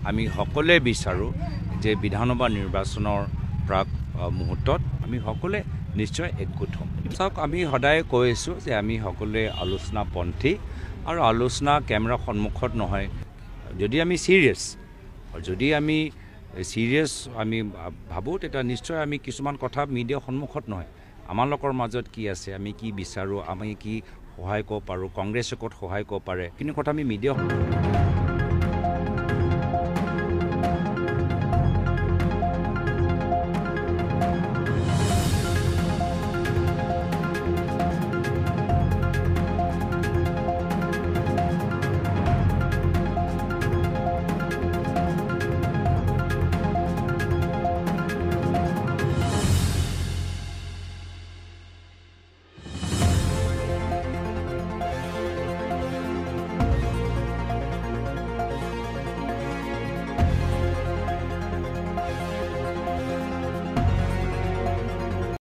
আমি সকলোৱে বিচাৰোঁ যে বিধানসভা নিৰ্বাচনৰ প্ৰাক মুহূৰ্তত আমি সকলোৱে নিশ্চয় একগোট হ'ম। চাওক, আমি সদায় কৈ আছোঁ যে আমি সকলোৱে আলোচনাপন্থী আৰু আলোচনা কেমেৰা সন্মুখত নহয়। যদি আমি চিৰিয়াছ আমি ভাবোঁ, তেতিয়া নিশ্চয় আমি কিছুমান কথা মিডিয়াৰ সন্মুখত নহয়, আমালোকৰ মাজত কি আছে, আমি কি বিচাৰোঁ, আমি কি সহায় কৰিব পাৰোঁ, কংগ্ৰেছে ক'ত সহায় কৰিব পাৰে, কিন্তু কথা আমি মিডিয়া